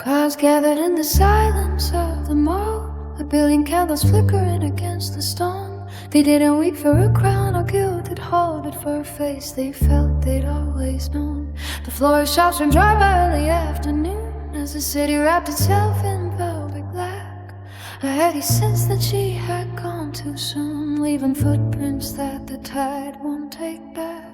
Crowds gathered in the silence of the mall, a billion candles flickering against the stone. They didn't weep for a crown or gilded hall, but for a face they felt they'd always known. The floor of shops ran dry by early afternoon, as the city wrapped itself in velvet black. A heady sense that she had gone too soon, leaving footprints that the tide won't take back.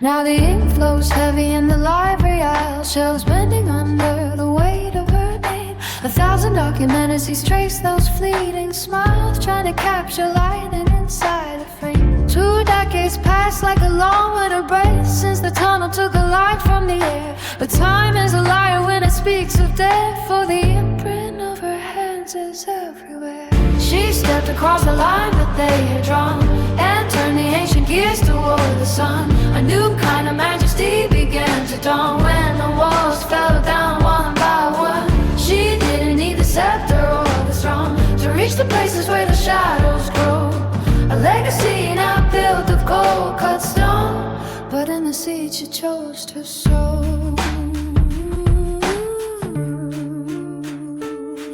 Now the ink flows heavy in the library aisle, shelves bending under the weight of her name. 1,000 documentaries trace those fleeting smiles, trying to capture lightning inside a frame. 2 decades passed like a long winter break since the tunnel took the light from the air. But time is a liar when it speaks of death, for the imprint of her hands is everywhere. She stepped across the line that they had drawn and turned the ancient gears toward the sun. A new kind of majesty began to dawn when the walls fell down one by one. She didn't need the scepter or the throne to reach the places where the shadows grow. A legacy not built of gold cut stone, but in the seed she chose to sow.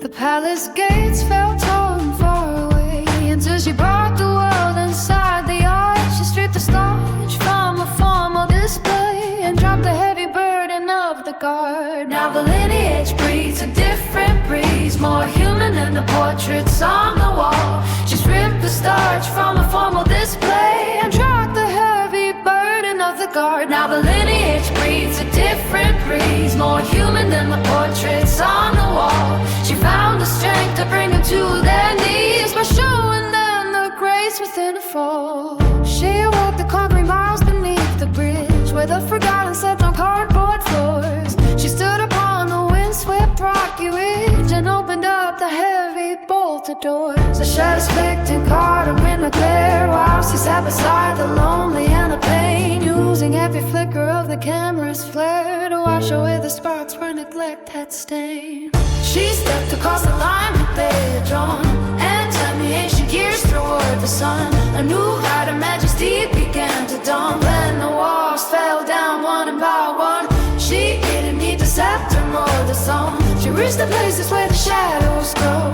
The palace gates fell tall and far away until she brought the world inside the arch. She stripped the starch from a formal display and dropped the heavy burden of the guard. Now the lineage breeds a different breeze, more human than the portraits on the wall. She stripped the starch from a formal display and dropped the heavy burden of the guard. Now the lineage breeds a different breeze, more human than the portraits on the wall. She found the strength to bring them to their knees by showing them the grace within a fall. She awoke the concrete miles beneath the bridge where the forgotten slept on cardboard floors. She stood upon the windswept rocky ridge and opened up the heavy bolted doors. The shadows flicked and caught her in the glare while she sat beside the lonely and the pain, using every flicker of the camera's flare to wash away the sparks where neglect had stained. She stepped across the line that they had drawn and turned the ancient gears toward the sun. A new height of majesty began to dawn when the walls fell down one by one. She didn't need the scepter nor the song. She reached the places where the shadows go.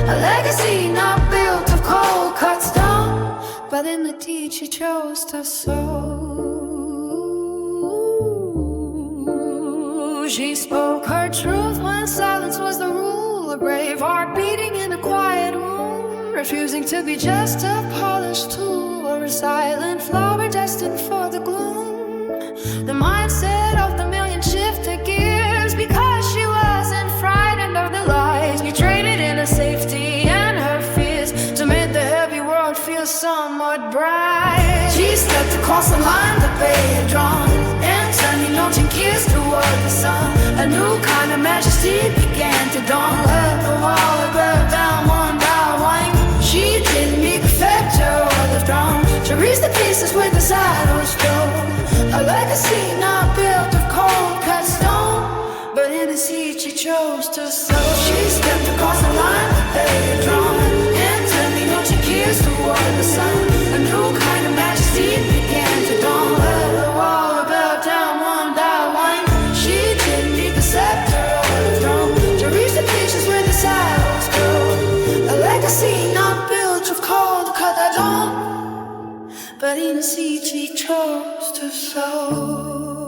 A legacy not built of cold cut stone, but in the deed she chose to sow. She spoke her truth when silence was the rule, a brave heart beating in a quiet room, refusing to be just a polished tool or a silent flower destined for the gloom. The mindset of the million shifted gears because she wasn't frightened of the lies. You traded in her safety and her fears to make the heavy world feel somewhat bright. She stepped across the line that they had drawn and turned the ancient gears toward the sun. A new kind of majesty began to dawn. Let the wall burn down one by one. She didn't need the scepter or the throne to reach the places where the shadows go. A legacy not built of cold cut stone, but in the seed she chose to sow. She stepped across the line that they had drawn and turned the ancient gears toward the sun. A new kind of majesty began to dawn. Let the wall burn down one by one. She didn't need the scepter or the throne to reach the places where the shadows go. A legacy not built of cold cut stone, but in the seed she chose to sow.